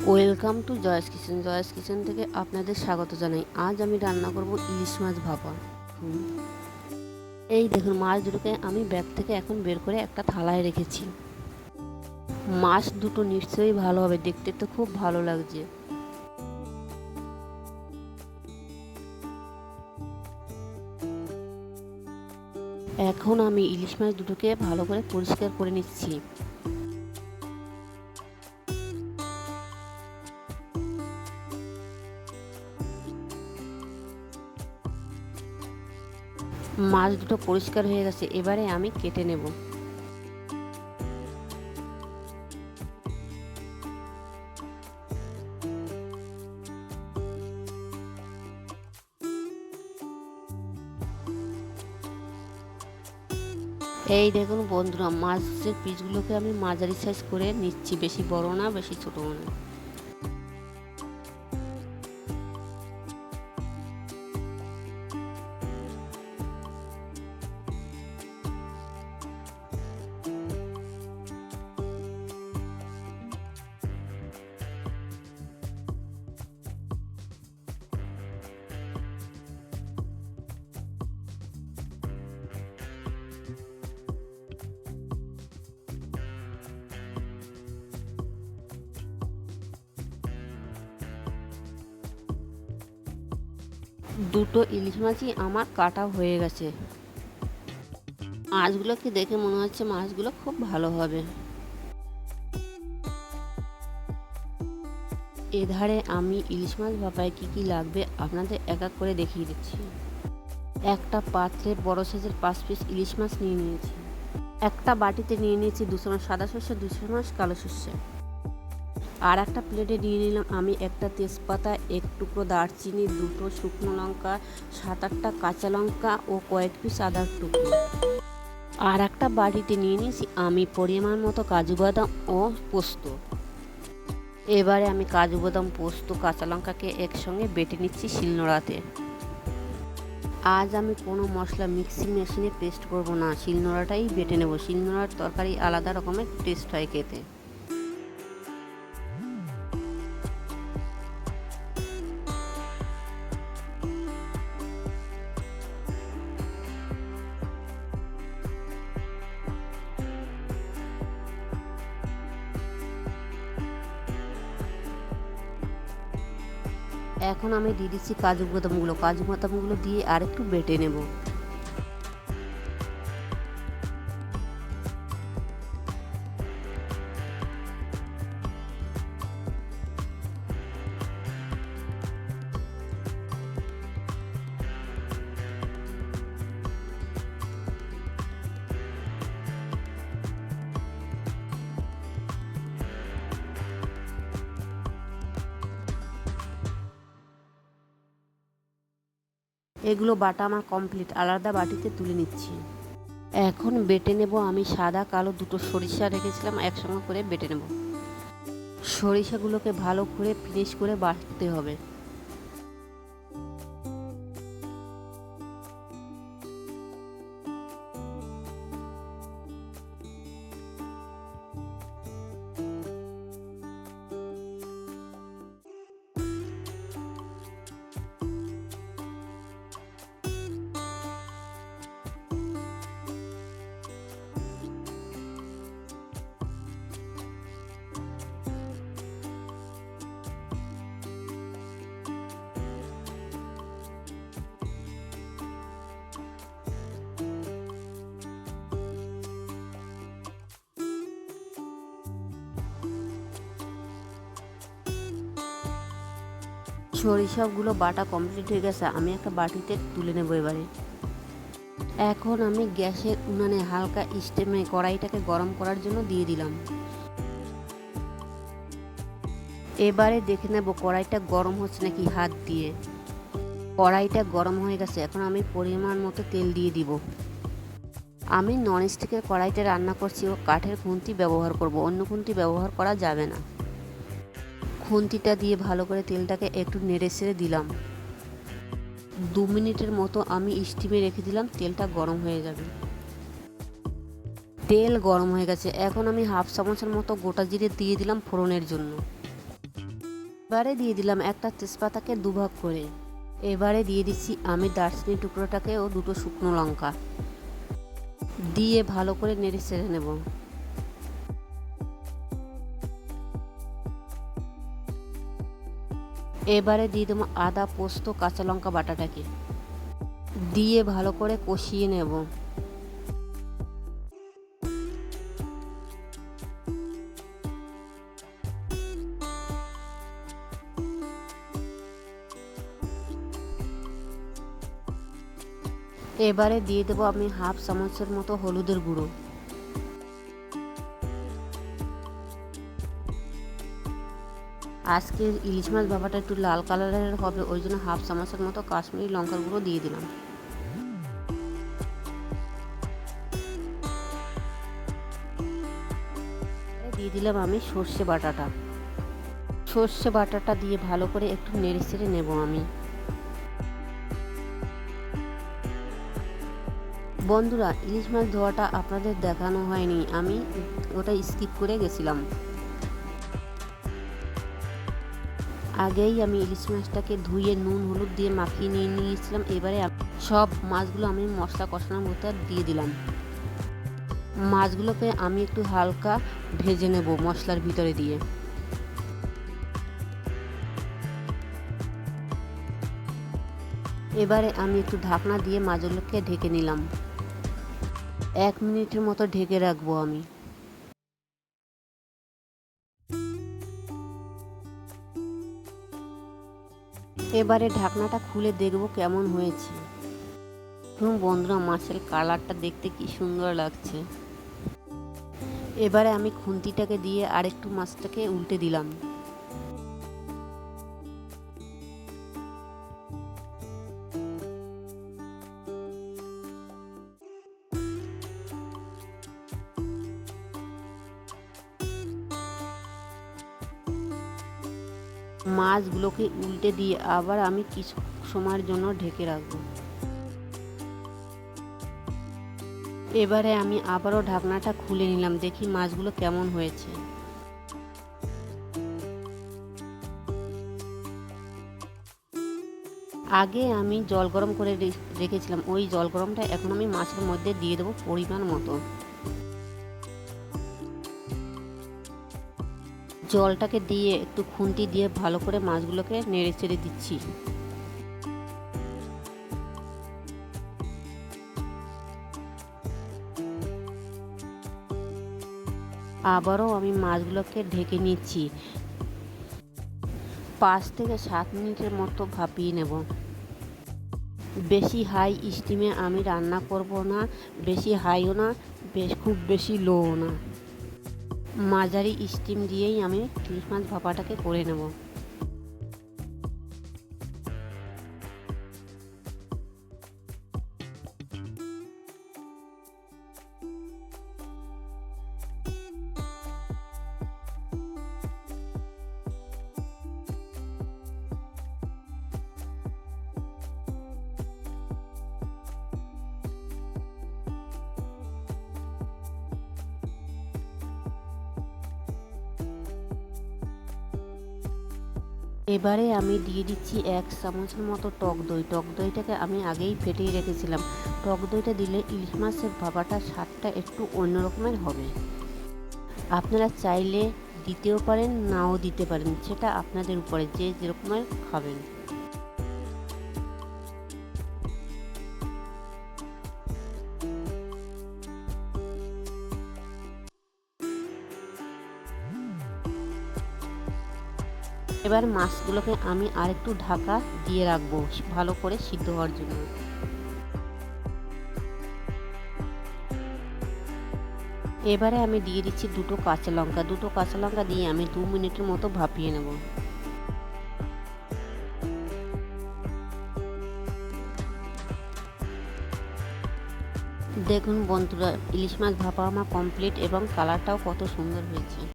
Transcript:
Welcome to Joyce kitchen. Joyce kitchen থেকে আপনাদের স্বাগত জানাই। আজ আমি রান্না করব ইলিশ মাছ ভাপা। এই দেখুন, মাছ দুটোকে আমি ব্যাগ থেকে এখন বের করে একটা থালায় রেখেছি। মাছ দুটো নিশ্চয়ই ভালো হবে, দেখতে তো খুব ভালো লাগছে। এখন আমি ইলিশ মাছ দুটোকে ভালো করে পরিষ্কার করে নিচ্ছি। মাছ দুটো পরিষ্কার হয়ে গেছে, এবারে আমি কেটে নেব। এই দেখুন বন্ধুরা, মাছের পিসগুলোকে আমি মাঝারি সাইজ করে নিচ্ছি, বেশি বড় না বেশি ছোট না। দুটো ইলিশ মাছই আমার কাটা হয়ে গেছে। মাছগুলোকে দেখে মনে হচ্ছে মাছগুলো খুব ভালো হবে। এধারে আমি ইলিশ মাছ ভাপায় কী কী লাগবে আপনাদের এক এক করে দেখিয়ে দিচ্ছি। একটা পাত্রে বড় সাইজের 5 পিস ইলিশ মাছ নিয়ে নিয়েছি। একটা বাটিতে নিয়ে নিয়েছি 2 চামচ সাদা সর্ষে, 2 চামচ কালো সর্ষে। আর একটা প্লেটে নিয়ে নিলাম আমি একটা তেজপাতা, এক টুকরো দারচিনি, দুটো শুকনো লঙ্কা, 7-8টা কাঁচা লঙ্কা ও কয়েক পিস আদার টুকরো। আর একটা বাটিতে নিয়ে নিয়েছি আমি পরিমাণ মতো কাজু বাদাম ও পোস্ত। এবারে আমি কাজু বাদাম, পোস্ত, কাঁচা লঙ্কাকে একসঙ্গে বেটে নিচ্ছি শিলনোড়াতে। আজ আমি কোনো মশলা মিক্সিং মেশিনে পেস্ট করব না, শিলনোড়াটাই বেটে নেব। শিলনোড়ার তরকারি আলাদা রকমের টেস্ট হয় খেতে। এখন আমি দিয়ে দিচ্ছি কাজু বাদামগুলো দিয়ে আর একটু বেটে নেব। এগুলো বাটা আমার কমপ্লিট, আলাদা বাটিতে তুলে নিচ্ছি। এখন বেটে নেব আমি সাদা কালো দুটো সরিষা রেখেছিলাম, একসঙ্গে করে বেটে নেব। সরিষাগুলোকে ভালো করে ফিনিশ করে বাটতে হবে। সরিষাগুলো বাটা কমপ্লিট হয়ে গেছে, আমি একটা বাটিতে তুলে নেব এবারে। এখন আমি গ্যাসের উনানে হালকা স্টিমে কড়াইটাকে গরম করার জন্য দিয়ে দিলাম। এবারে দেখে নেব কড়াইটা গরম হচ্ছে নাকি হাত দিয়ে। কড়াইটা গরম হয়ে গেছে, এখন আমি পরিমাণ মতো তেল দিয়ে দিব। আমি ননস্টিকের কড়াইতে রান্না করছি ও কাঠের খুন্তি ব্যবহার করব, অন্য খুন্তি ব্যবহার করা যাবে না। খুন্তিটা দিয়ে ভালো করে তেলটাকে একটু নেড়ে ছেড়ে দিলাম। 2 মিনিটের মতো আমি স্টিমে রেখে দিলাম, তেলটা গরম হয়ে যাবে। তেল গরম হয়ে গেছে, এখন আমি 1/2 চামচের মতো গোটা জিরে দিয়ে দিলাম ফোড়নের জন্য। এবারে দিয়ে দিলাম একটা তেজপাতাকে দুভাগ করে। এবারে দিয়ে দিচ্ছি আমি দারচিনি টুকরোটাকে ও দুটো শুকনো লঙ্কা দিয়ে ভালো করে নেড়ে চেড়ে নেব। এবারে দিয়ে দেবো আদা পোস্ত কাঁচা লঙ্কা বাটাটাকে দিয়ে ভালো করে কষিয়ে নেব। এবারে দিয়ে দেবো আমি হাফ চামচের মতো হলুদের গুঁড়ো। আজকের ইলিশ মাছ ভাপাটা একটু লাল কালারের হবে, ওই জন্য হাফ চামচের মতো কাশ্মীরি লঙ্কার গুঁড়ো দিয়ে দিলাম। দিয়ে দিলাম আমি সর্ষে বাটাটা দিয়ে ভালো করে একটু নেড়ে চেড়ে নেব আমি। বন্ধুরা, ইলিশ মাছ ধোয়াটা আপনাদের দেখানো হয়নি, আমি ওটা স্কিপ করে গেছিলাম। আগেই আমি ইলিশ মাছটাকে ধুয়ে নুন হলুদ দিয়ে মাখিয়ে নিয়ে নিয়েছিলাম। এবারে সব মাছগুলো আমি মশলা কষানোর মধ্যে দিয়ে দিলাম। মাছগুলোকে আমি একটু হালকা ভেজে নেব মশলার ভিতরে দিয়ে। এবারে আমি একটু ঢাকনা দিয়ে মাছগুলোকে ঢেকে নিলাম। 1 মিনিটের মতো ঢেকে রাখবো আমি। এবারে ঢাকনাটা খুলে দেখব কেমন হয়েছে। বন্ধুরা, মাছের কালারটা দেখতে কি সুন্দর লাগছে। এবারে আমি খুন্তিটাকে দিয়ে আরেকটু মাছটাকে উল্টে দিলাম। মাছগুলোকে উল্টে দিয়ে আবার আমি কিছু সময়ের জন্য ঢেকে রাখবো। এবারে আমি আবারও ঢাকনাটা খুলে নিলাম, দেখি মাছগুলো কেমন হয়েছে। আগে আমি জল গরম করে রেখেছিলাম, ওই জল গরমটা এখন আমি মাছের মধ্যে দিয়ে দেবো পরিমাণ মতো। জলটাকে দিয়ে একটু খুন্তি দিয়ে ভালো করে মাছগুলোকে নেড়ে চেড়ে দিচ্ছি। আবারও আমি মাছগুলোকে ঢেকে নিচ্ছি। 5 থেকে 7 মিনিটের মতো ভাপিয়ে নেব। বেশি হাই স্টিমে আমি রান্না করব না, বেশি হাইও না, খুব বেশি লোও না। মাঝারি স্টিম দিয়েই আমি ইলিশ মাছ ভাপাটাকে করে নেব। এবারে আমি দিয়ে দিচ্ছি 1 চামচের মতো টক দই। টক দইটাকে আমি আগেই ফেটিয়ে রেখেছিলাম। টক দইটা দিলে ইলিশ মাছের ভাপাটার স্বাদটা একটু অন্য রকমের হবে। আপনারা চাইলে দিতেও পারেন, নাও দিতে পারেন, সেটা আপনাদের উপরে, যে যেরকমের খাবেন। এবার মাছগুলোকে আমি আরেকটু ঢাকা দিয়ে রাখবো ভালো করে সিদ্ধ হওয়ার জন্য। এবারে আমি দিয়ে দিচ্ছি দুটো কাঁচা লঙ্কা দিয়ে আমি 2 মিনিটের মতো ভাপিয়ে নেব। দেখুন বন্ধুরা, ইলিশ মাছ ভাপা আমার কমপ্লিট এবং কালারটাও কত সুন্দর হয়েছে।